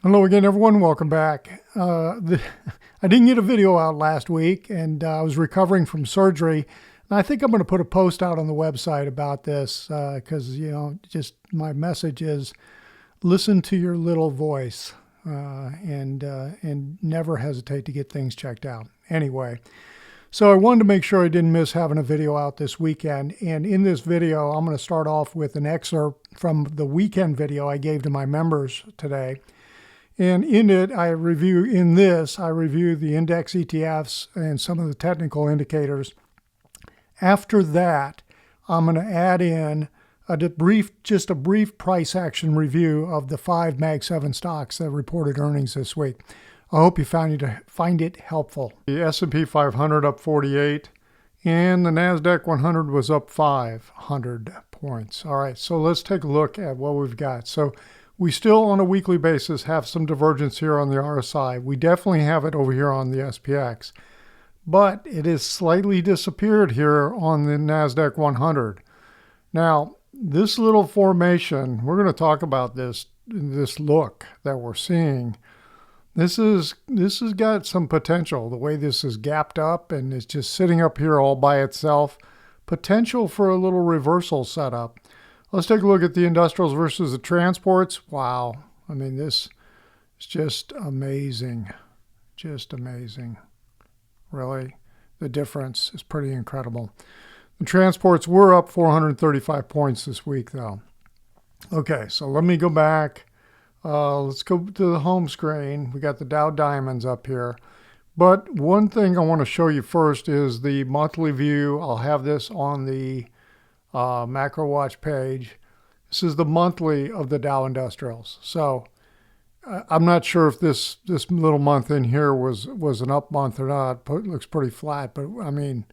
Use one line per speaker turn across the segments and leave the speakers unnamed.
Hello again, everyone. Welcome back. I didn't get a video out last week, and I was recovering from surgery. And I think I'm going to put a post out on the website about this because, just my message is listen to your little voice and never hesitate to get things checked out. Anyway, so I wanted to make sure I didn't miss having a video out this weekend. And in this video, I'm going to start off with an excerpt from the weekend video I gave to my members today. And in it, I review the index ETFs and some of the technical indicators. After that, I'm going to add in just a brief price action review of the 5 Mag 7 stocks that reported earnings this week. I hope you find it helpful. The S&P 500 up 48, and the Nasdaq 100 was up 500 points. All right, so let's take a look at what we've got. So we still, on a weekly basis, have some divergence here on the RSI. We definitely have it over here on the SPX, but it has slightly disappeared here on the Nasdaq 100. Now, this little formation, we're going to talk about this look that we're seeing. This has got some potential. The way this is gapped up and it's just sitting up here all by itself, potential for a little reversal setup. Let's take a look at the industrials versus the transports. Wow. I mean, this is just amazing. Just amazing. Really, the difference is pretty incredible. The transports were up 435 points this week, though. Okay, so let me go back. Let's go to the home screen. We got the Dow Diamonds up here. But one thing I want to show you first is the monthly view. I'll have this on the macro watch page. This is the monthly of the Dow Industrials. So I'm not sure if this little month in here was an up month or not. It looks pretty flat, but I mean,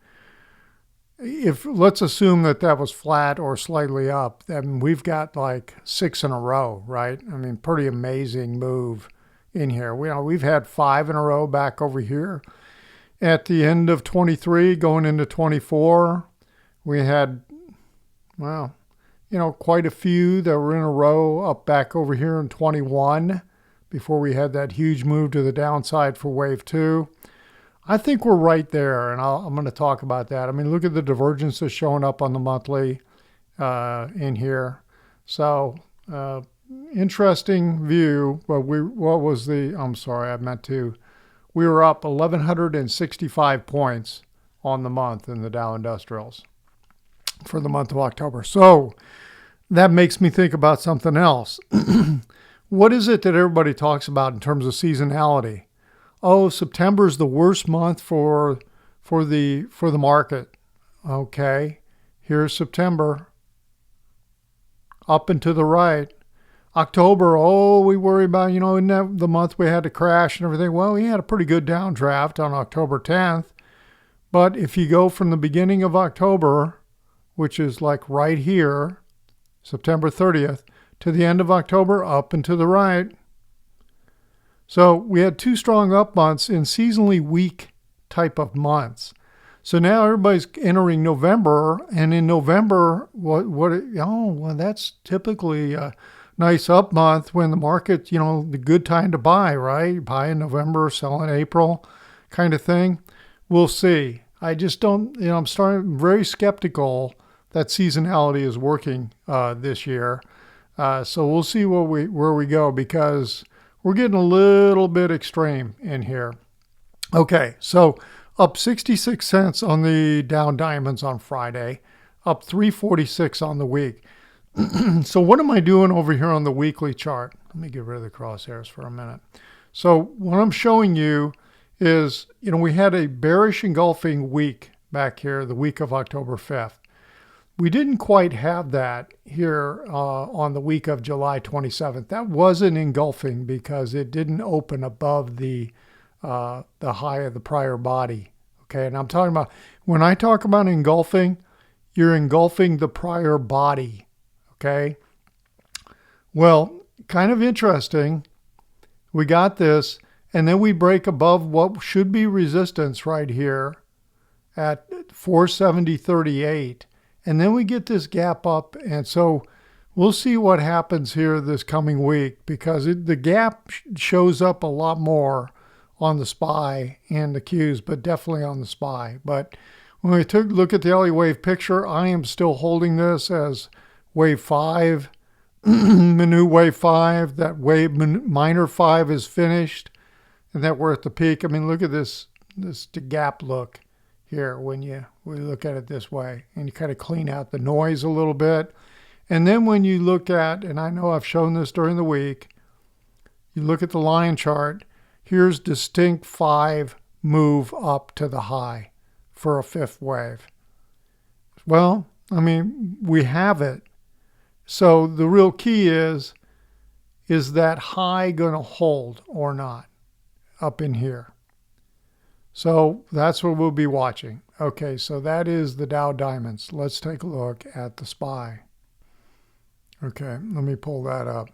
let's assume that was flat or slightly up, then we've got like 6 in a row, right? I mean, pretty amazing move in here. We've had 5 in a row back over here at the end of 23 going into 24. We had, well, quite a few that were in a row up back over here in 21 before we had that huge move to the downside for wave 2. I think we're right there, and I'm going to talk about that. I mean, look at the divergences showing up on the monthly in here. So, interesting view. But we were up 1,165 points on the month in the Dow Industrials for the month of October. So that makes me think about something else. What is it that everybody talks about in terms of seasonality? Oh, September's the worst month for the market. Okay, here's September. Up and to the right. October, we worry about, in the month we had to crash and everything. Well, we had a pretty good downdraft on October 10th. But if you go from the beginning of October, which is like right here, September 30th, to the end of October, up and to the right. So we had 2 strong up months in seasonally weak type of months. So now everybody's entering November, and in November, that's typically a nice up month when the market, the good time to buy, right? Buy in November, sell in April kind of thing. We'll see. I just don't, I'm very skeptical that seasonality is working this year. So we'll see where we go, because we're getting a little bit extreme in here. Okay, so up 66 cents on the Dow Diamonds on Friday, up 346 on the week. So what am I doing over here on the weekly chart? Let me get rid of the crosshairs for a minute. So what I'm showing you is, we had a bearish engulfing week back here, the week of October 5th. We didn't quite have that here on the week of July 27th. That wasn't engulfing because it didn't open above the high of the prior body. Okay, and I'm talking about, when I talk about engulfing, you're engulfing the prior body. Okay, well, kind of interesting. We got this, and then we break above what should be resistance right here at 470.38. And then we get this gap up, and so we'll see what happens here this coming week, because the gap shows up a lot more on the SPY and the Qs, but definitely on the SPY. But when we took a look at the LE wave picture, I am still holding this as wave 5, Manu wave 5, that wave minor 5 is finished, and that we're at the peak. I mean, look at this gap look here when we look at it this way, and you kind of clean out the noise a little bit. And then when you look at, and I know I've shown this during the week, you look at the line chart, here's distinct 5 move up to the high for a 5th wave. Well, I mean, we have it. So the real key is that high going to hold or not up in here? So that's what we'll be watching. Okay, so that is the Dow Diamonds. Let's take a look at the SPY. Okay, let me pull that up.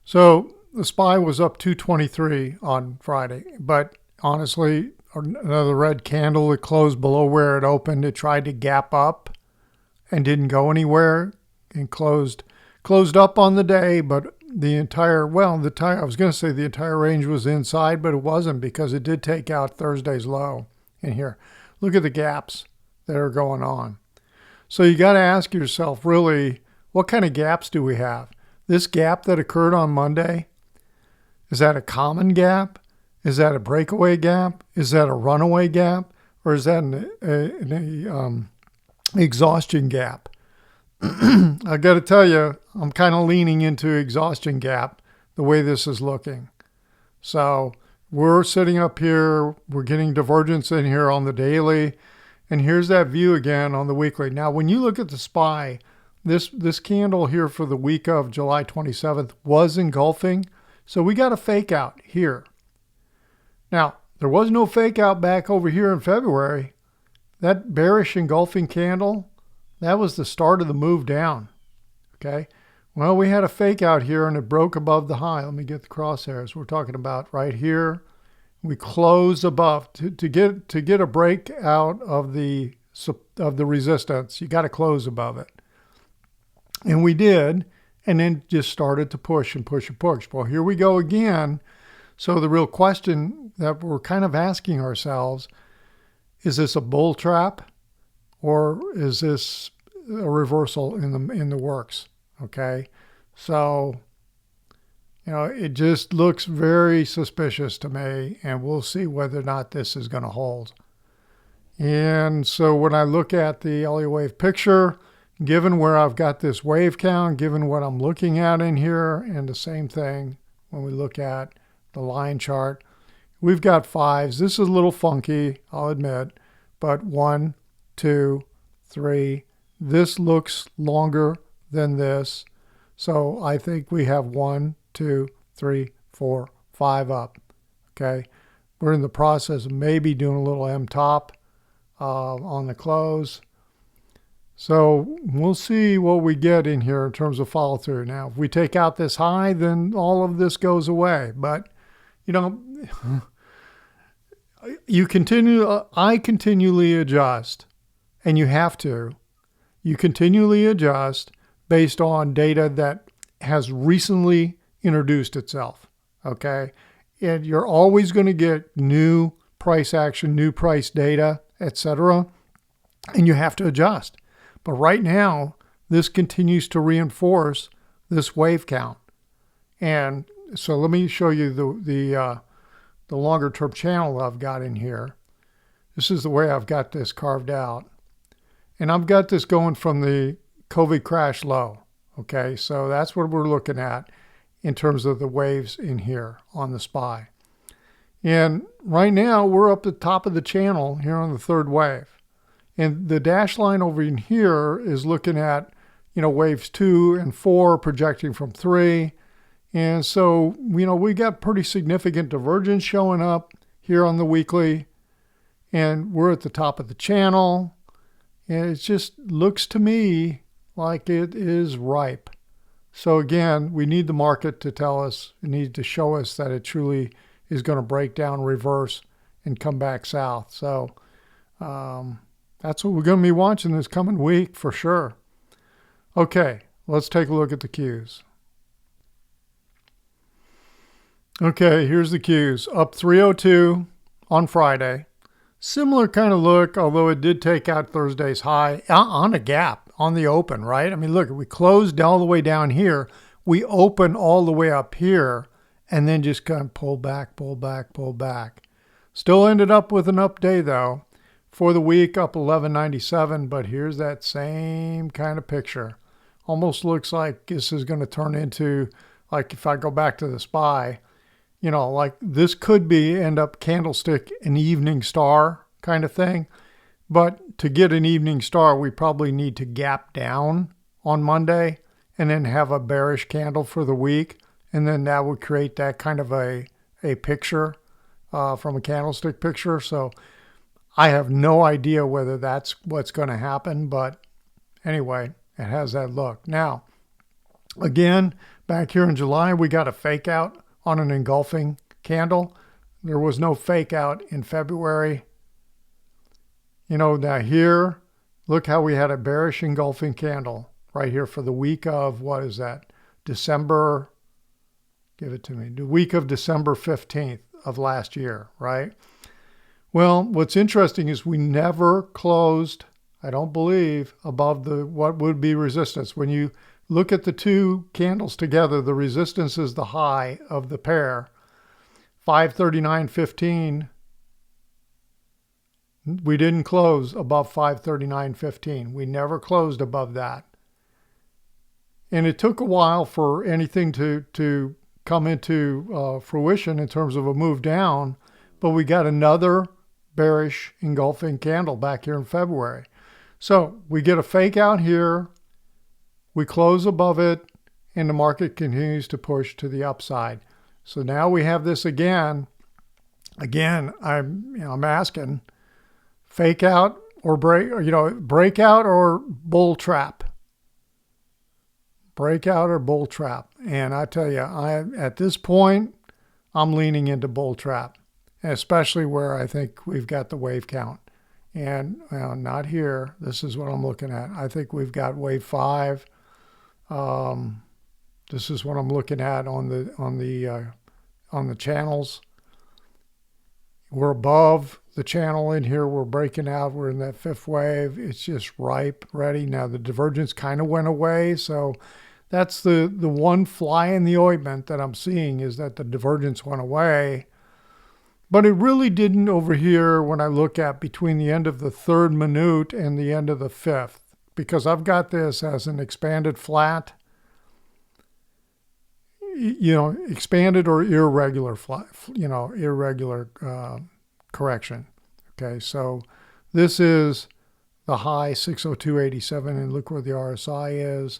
So the SPY was up 223 on Friday, but honestly, another red candle. It closed below where it opened. It tried to gap up and didn't go anywhere, and closed up on the day, but the entire range was inside, but it wasn't, because it did take out Thursday's low in here. Look at the gaps that are going on. So you got to ask yourself, really, what kind of gaps do we have? This gap that occurred on Monday, is that a common gap? Is that a breakaway gap? Is that a runaway gap? Or is that an exhaustion gap? I got to tell you, I'm kind of leaning into exhaustion gap the way this is looking. So we're sitting up here, we're getting divergence in here on the daily, and here's that view again on the weekly. Now, when you look at the SPY, this candle here for the week of July 27th was engulfing, so we got a fake out here. Now, there was no fake out back over here in February. That bearish engulfing candle, that was the start of the move down, okay? Well, we had a fake out here and it broke above the high. Let me get the crosshairs. We're talking about right here. We closed above. To get a break out of the resistance, you got to close above it. And we did, and then just started to push and push and push. Well, here we go again. So the real question that we're kind of asking ourselves, is this a bull trap? Or is this a reversal in the works? Okay, so it just looks very suspicious to me, and we'll see whether or not this is going to hold. And so when I look at the LE wave picture, given where I've got this wave count, given what I'm looking at in here, and the same thing when we look at the line chart, we've got 5s. This is a little funky, I'll admit, but 1, 2, 3. This looks longer than this. So I think we have 1, 2, 3, 4, 5 up. Okay. We're in the process of maybe doing a little M top on the close. So we'll see what we get in here in terms of follow through. Now, if we take out this high, then all of this goes away. But, I continually adjust, and you have to. You continually adjust based on data that has recently introduced itself, okay? And you're always going to get new price action, new price data, etc., and you have to adjust. But right now, this continues to reinforce this wave count. And so let me show you the longer term channel I've got in here. This is the way I've got this carved out. And I've got this going from the COVID crash low. Okay, so that's what we're looking at in terms of the waves in here on the SPY. And right now we're up the top of the channel here on the 3rd wave. And the dash line over in here is looking at, waves 2 and 4 projecting from 3. And so, we got pretty significant divergence showing up here on the weekly. And we're at the top of the channel. And it just looks to me like it is ripe. So again, we need the market to tell us, it needs to show us that it truly is going to break down, reverse, and come back south. So that's what we're going to be watching this coming week for sure. Okay, let's take a look at the Qs. Okay, here's the Qs. Up 302 on Friday. Similar kind of look, although it did take out Thursday's high on a gap on the open, right? I mean, look, we closed all the way down here. We open all the way up here and then just kind of pull back, pull back, pull back. Still ended up with an up day, though. For the week, up 1197, but here's that same kind of picture. Almost looks like this is going to turn into, like if I go back to the SPY, you know, like this could end up candlestick an evening star kind of thing. But to get an evening star, we probably need to gap down on Monday and then have a bearish candle for the week. And then that would create that kind of a picture from a candlestick picture. So I have no idea whether that's what's going to happen. But anyway, it has that look. Now, again, back here in July, we got a fake out on an engulfing candle. There was no fake out in February. You know, now here, look how we had a bearish engulfing candle right here for the week of, what is that? December, give it to me, the week of December 15th of last year, right? Well, what's interesting is we never closed, I don't believe, above what would be resistance. When you look at the two candles together, the resistance is the high of the pair. 539.15. We didn't close above 539.15. We never closed above that. And it took a while for anything to come into fruition in terms of a move down, but we got another bearish engulfing candle back here in February. So we get a fake out here, we close above it, and the market continues to push to the upside. So now we have this again. Again, I'm asking, fake out or breakout or bull trap. Breakout or bull trap. And I tell you, at this point, I'm leaning into bull trap, especially where I think we've got the wave count. And not here. This is what I'm looking at. I think we've got wave 5. This is what I'm looking at on the channels. We're above the channel in here. We're breaking out. We're in that 5th wave. It's just ripe, ready. Now the divergence kind of went away. So that's the one fly in the ointment that I'm seeing, is that the divergence went away. But it really didn't over here when I look at between the end of the 3rd minute and the end of the 5th, because I've got this as an expanded flat, expanded or irregular flat, irregular correction. Okay, so this is the high 602.87, and look where the RSI is,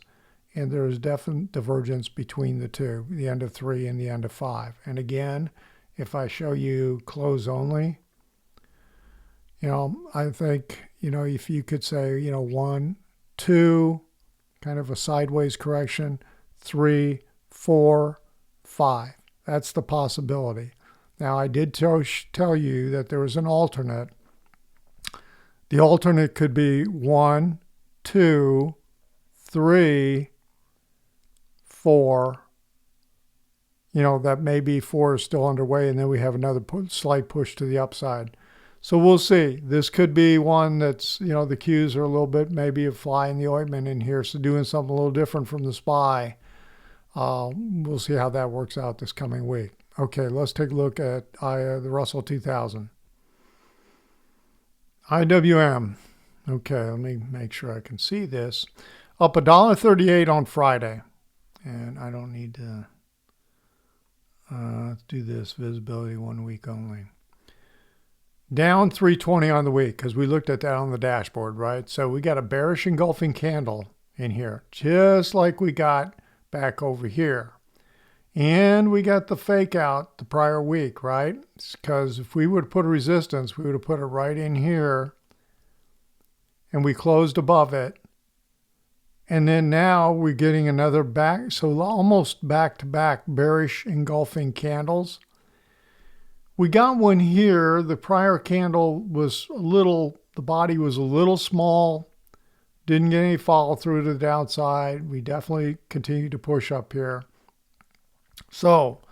and there is definite divergence between the two, the end of 3 and the end of 5. And again, if I show you close only, I think, if you could say, 1, 2, kind of a sideways correction, 3, 4, 5. That's the possibility. Now, I did tell you that there was an alternate. The alternate could be 1, 2, 3, 4. That maybe 4 is still underway, and then we have another slight push to the upside. So we'll see. This could be one that's, the Qs are a little bit maybe a fly in the ointment in here, so doing something a little different from the SPY. We'll see how that works out this coming week. Okay, let's take a look at the Russell 2000. IWM. Okay, let me make sure I can see this. Up $1.38 on Friday. And I don't need to... let's do this, visibility 1 week only. Down 320 on the week, because we looked at that on the dashboard, right? So we got a bearish engulfing candle in here, just like we got back over here. And we got the fake out the prior week, right? Because if we would put a resistance, we would have put it right in here, and we closed above it. And then now we're getting another back, so almost back-to-back bearish engulfing candles. We got one here. The prior candle was the body was a little small, Didn't get any follow through to the downside. We definitely continue to push up here. So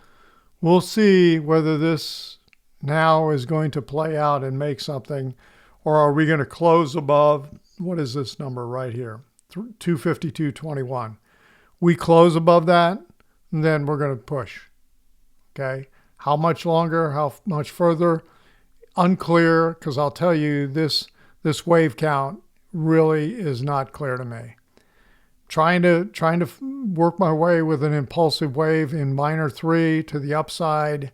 we'll see whether this now is going to play out and make something, or are we going to close above, what is this number right here? 252.21. We close above that, and then we're going to push. Okay. How much longer? How much further? Unclear, because I'll tell you this wave count really is not clear to me. Trying to work my way with an impulsive wave in minor 3 to the upside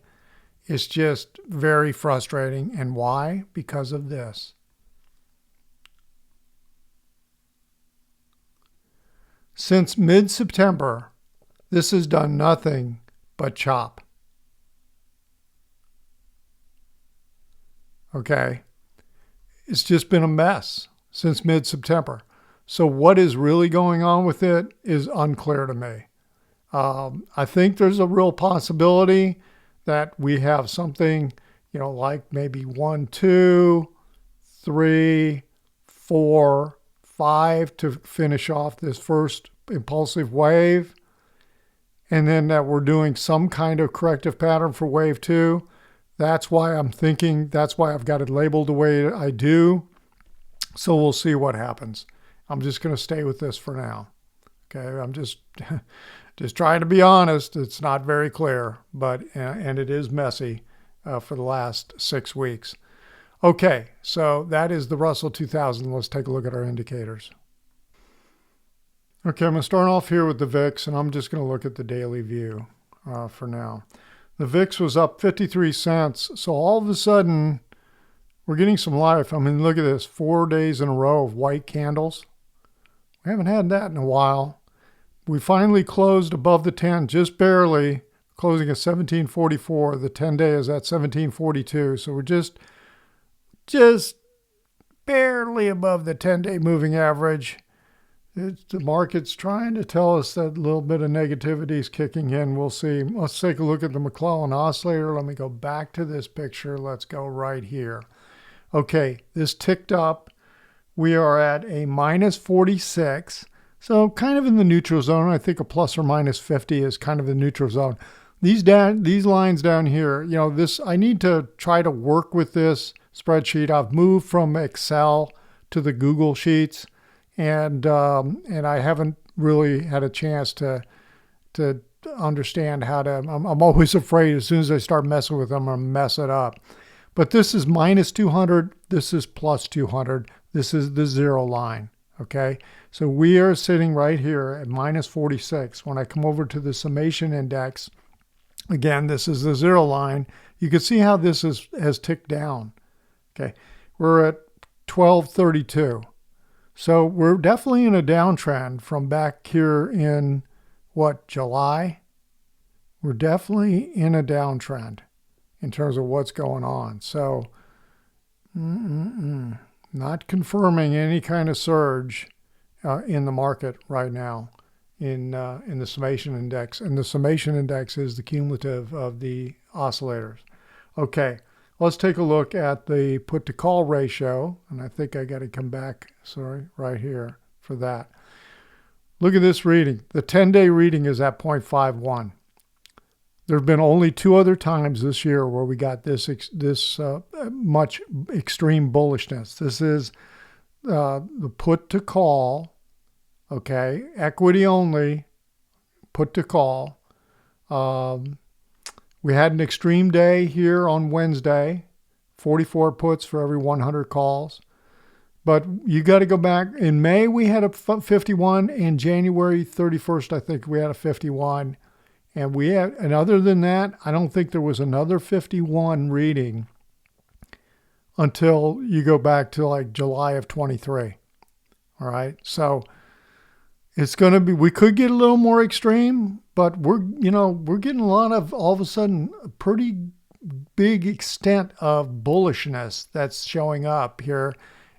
is just very frustrating. And why? Because of this. Since mid-September, this has done nothing but chop. Okay. It's just been a mess since mid-September. So what is really going on with it is unclear to me. I think there's a real possibility that we have something, like maybe 1, 2, 3, 4, 5 to finish off this first impulsive wave. And then that we're doing some kind of corrective pattern for wave 2. That's why I've got it labeled the way I do. So we'll see what happens. I'm just going to stay with this for now. Okay, I'm just trying to be honest. It's not very clear, and it is messy for the last 6 weeks. Okay, so that is the Russell 2000. Let's take a look at our indicators. Okay, I'm going to start off here with the VIX, and I'm just going to look at the daily view for now. The VIX was up 53 cents, so all of a sudden we're getting some life. I mean, look at this, 4 days in a row of white candles. We haven't had that in a while. We finally closed above the 10, just barely, closing at 1744. The 10-day is at 1742. So we're just barely above the 10-day moving average. The market's trying to tell us that a little bit of negativity is kicking in. We'll see. Let's take a look at the McClellan oscillator. Let me go back to this picture. Let's go right here. Okay, this ticked up. We are at a minus 46, so kind of in the neutral zone. I think a plus or minus 50 is kind of the neutral zone. These lines down here, I need to try to work with this spreadsheet. I've moved from Excel to the Google Sheets, and I haven't really had a chance to understand how to. I'm always afraid as soon as I start messing with them, I'm gonna mess it up. But this is minus 200. This is plus 200. This is the zero line, okay? So we are sitting right here at minus 46. When I come over to the summation index, again, this is the zero line. You can see how this has ticked down, okay? We're at 1232. So we're definitely in a downtrend from back here in, July? We're definitely in a downtrend in terms of what's going on. So, not confirming any kind of surge in the market right now in the summation index. And the summation index is the cumulative of the oscillators. Okay, let's take a look at the put to call ratio. And I think I got to come back, right here for that. Look at this reading. The 10-day reading is at 0.51. There have been only 2 other times this year where we got this much extreme bullishness. This is the put to call, okay, equity only, put to call. We had an extreme day here on Wednesday, 44 puts for every 100 calls. But you got to go back. In May, we had a 51. In January 31st, I think we had a 51. And other than that, I don't think there was another 51 reading until you go back to like July of 23. All right. So it's going to be, we could get a little more extreme, but we're getting a lot of, all of a sudden, a pretty big extent of bullishness that's showing up here.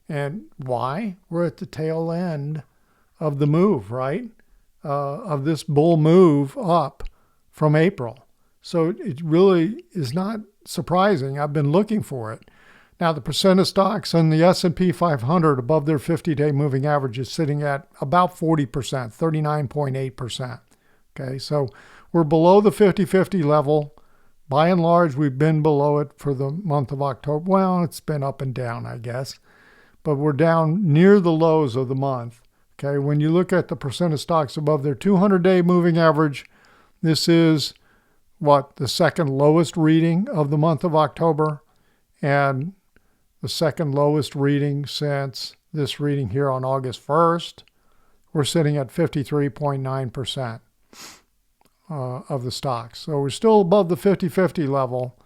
And why? We're at the tail end of the move, right? Of this bull move up from April. So it really is not surprising. I've been looking for it. Now, the percent of stocks in the S&P 500 above their 50-day moving average is sitting at about 40%, 39.8%. Okay, so we're below the 50-50 level. By and large, we've been below it for the month of October. Well, it's been up and down, I guess, but we're down near the lows of the month. Okay, when you look at the percent of stocks above their 200-day moving average, this is what, the second lowest reading of the month of October, and the second lowest reading since this reading here on August 1st. We're sitting at 53.9% of the stocks. So we're still above the 50-50 level,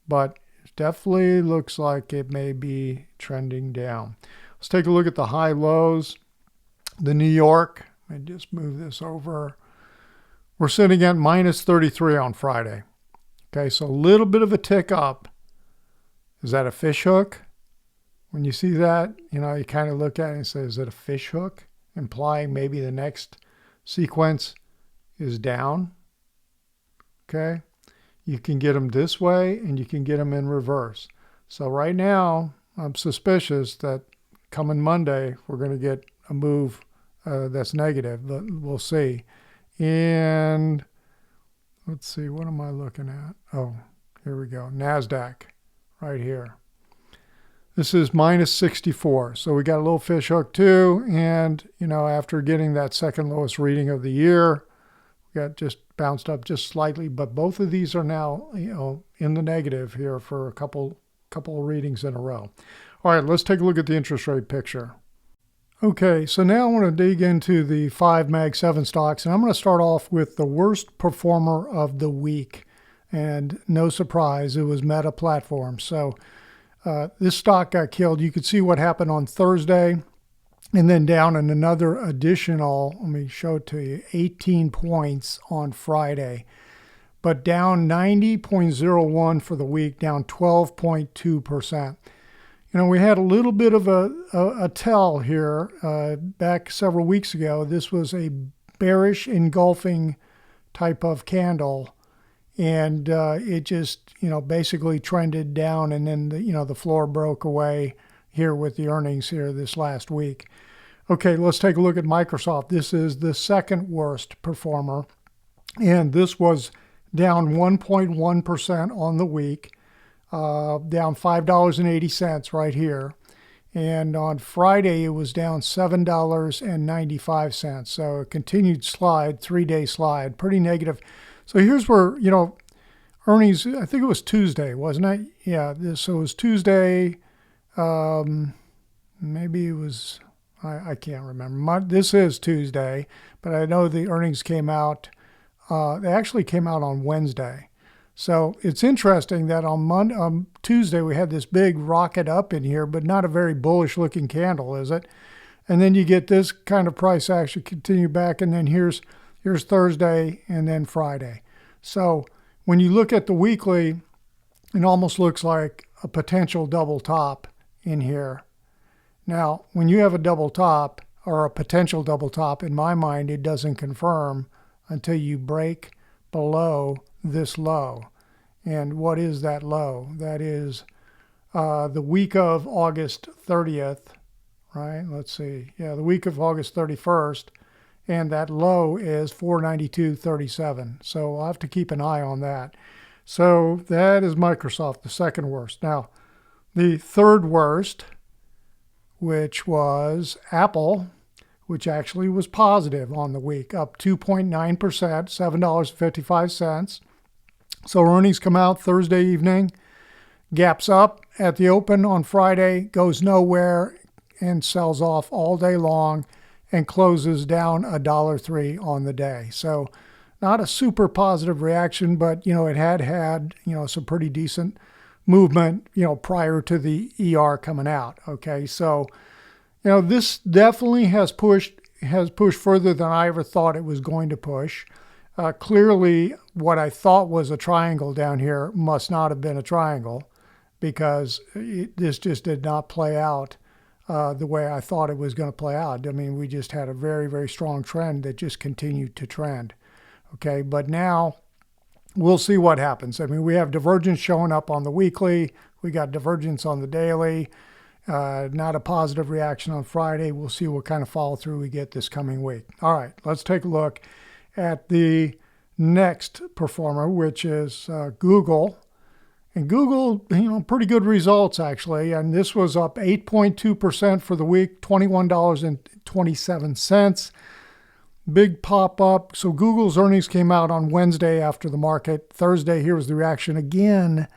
but it definitely looks like it may be trending down. Let's take a look at the high lows. The New York, let me just move this over. We're sitting at minus 33 on Friday. Okay, so a little bit of a tick up. Is that a fish hook? When you see that, you kind of look at it and say, is it a fish hook? Implying maybe the next sequence is down. Okay, you can get them this way and you can get them in reverse. So right now, I'm suspicious that coming Monday, we're going to get a move that's negative, but we'll see. And let's see, what am I looking at? Oh, here we go. Nasdaq right here. This is minus 64. So we got a little fish hook too. And, after getting that second lowest reading of the year, we got just bounced up just slightly. But both of these are now, in the negative here for a couple of readings in a row. All right, let's take a look at the interest rate picture. Okay, so now I want to dig into the 5 Mag 7 stocks. And I'm going to start off with the worst performer of the week. And no surprise, it was Meta Platforms. So this stock got killed. You could see what happened on Thursday, and then down in another additional, let me show it to you, 18 points on Friday, but down 90.01 for the week, down 12.2%. We had a little bit of a tell here back several weeks ago. This was a bearish engulfing type of candle. And it just, basically trended down, and then, the floor broke away here with the earnings here this last week. Okay, let's take a look at Microsoft. This is the second worst performer, and this was down 1.1% on the week, down $5.80 right here. And on Friday, it was down $7.95. So a continued slide, 3-day slide, pretty negative. So here's where, earnings, I think it was Tuesday, wasn't it? Yeah, so it was Tuesday. Maybe it was, I can't remember. This is Tuesday, but I know the earnings came out, they actually came out on Wednesday. So it's interesting that on Tuesday we had this big rocket up in here, but not a very bullish looking candle, is it? And then you get this kind of price action continue back, and then here's Thursday and then Friday. So when you look at the weekly, it almost looks like a potential double top in here. Now, when you have a double top or a potential double top, in my mind, it doesn't confirm until you break below this low. And what is that low? That is the week of August 30th, right? Let's see. Yeah, the week of August 31st. And that low is 492.37. So I'll have to keep an eye on that. So that is Microsoft, the second worst. Now, the third worst, which was Apple, which actually was positive on the week, up 2.9%, $7.55. So earnings come out Thursday evening, gaps up at the open on Friday, goes nowhere, and sells off all day long, and closes down $1.03 on the day. So not a super positive reaction, but, it had, some pretty decent movement, prior to the ER coming out. Okay. So, this definitely has pushed further than I ever thought it was going to push. Clearly what I thought was a triangle down here must not have been a triangle, because this just did not play out the way I thought it was going to play out. I mean, we just had a very, very strong trend that just continued to trend. Okay, but now we'll see what happens. I mean, we have divergence showing up on the weekly. We got divergence on the daily. Not a positive reaction on Friday. We'll see what kind of follow through we get this coming week. All right, let's take a look at the next performer, which is Google. And Google, pretty good results actually. And this was up 8.2% for the week, $21.27. Big pop up. So Google's earnings came out on Wednesday after the market. Thursday, here was the reaction again,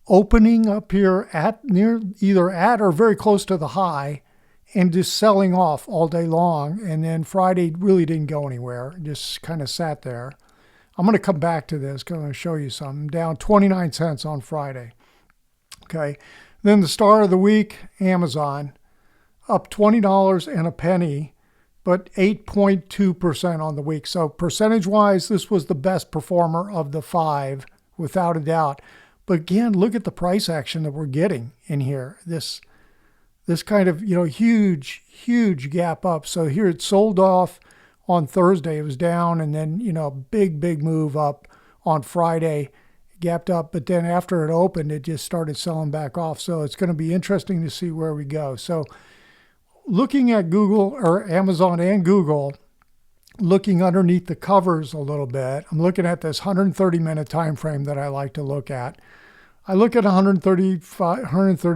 opening up here at either at or very close to the high and just selling off all day long. And then Friday really didn't go anywhere, just kind of sat there. I'm going to come back to this because I'm going to show you something. Down 29 cents on Friday. Okay. Then the star of the week, Amazon, up $20 and a penny, but 8.2% on the week. So percentage-wise, this was the best performer of the five, without a doubt. But again, look at the price action that we're getting in here. This kind of, huge gap up. So here it sold off on Thursday. It was down, and then, big move up on Friday, gapped up. But then after it opened, it just started selling back off. So it's going to be interesting to see where we go. So looking at Google, or Amazon and Google, looking underneath the covers a little bit, I'm looking at this 130-minute time frame that I like to look at. I look at 130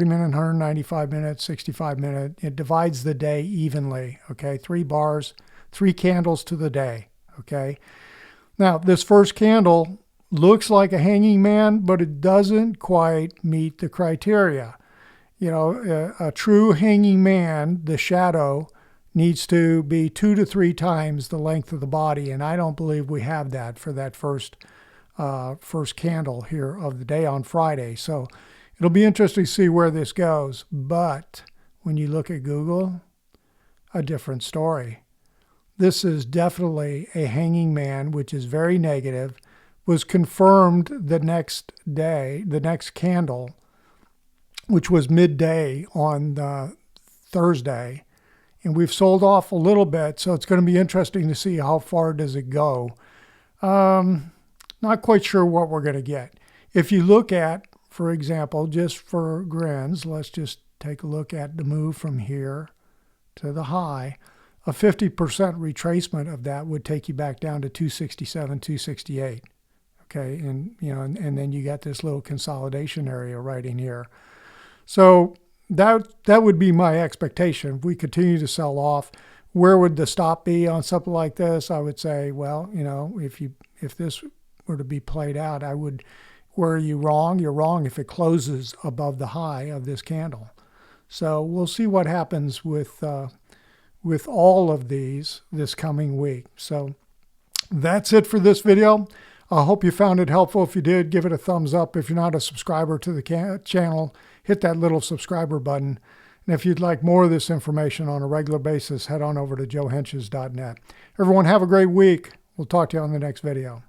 minute, 195 minute, 65 minute. It divides the day evenly, okay? 3 bars, 3 candles to the day, okay? Now, this first candle looks like a hanging man, but it doesn't quite meet the criteria. A true hanging man, the shadow, needs to be 2 to 3 times the length of the body, and I don't believe we have that for that first candle here of the day on Friday. So it'll be interesting to see where this goes. But when you look at Google, a different story. This is definitely a hanging man, which is very negative. Was confirmed the next day, the next candle, which was midday on Thursday. And we've sold off a little bit, so it's going to be interesting to see how far does it go. Not quite sure what we're going to get. If you look at, for example, just for grins, let's just take a look at the move from here to the high. A 50% retracement of that would take you back down to 267, 268. Okay, and then you got this little consolidation area right in here. So that would be my expectation. If we continue to sell off, where would the stop be on something like this? I would say, well, if this were to be played out, where are you wrong? You're wrong if it closes above the high of this candle. So we'll see what happens with all of these this coming week. So that's it for this video. I hope you found it helpful. If you did, give it a thumbs up. If you're not a subscriber to the channel, hit that little subscriber button. And if you'd like more of this information on a regular basis, head on over to joehenches.net. Everyone have a great week. We'll talk to you on the next video.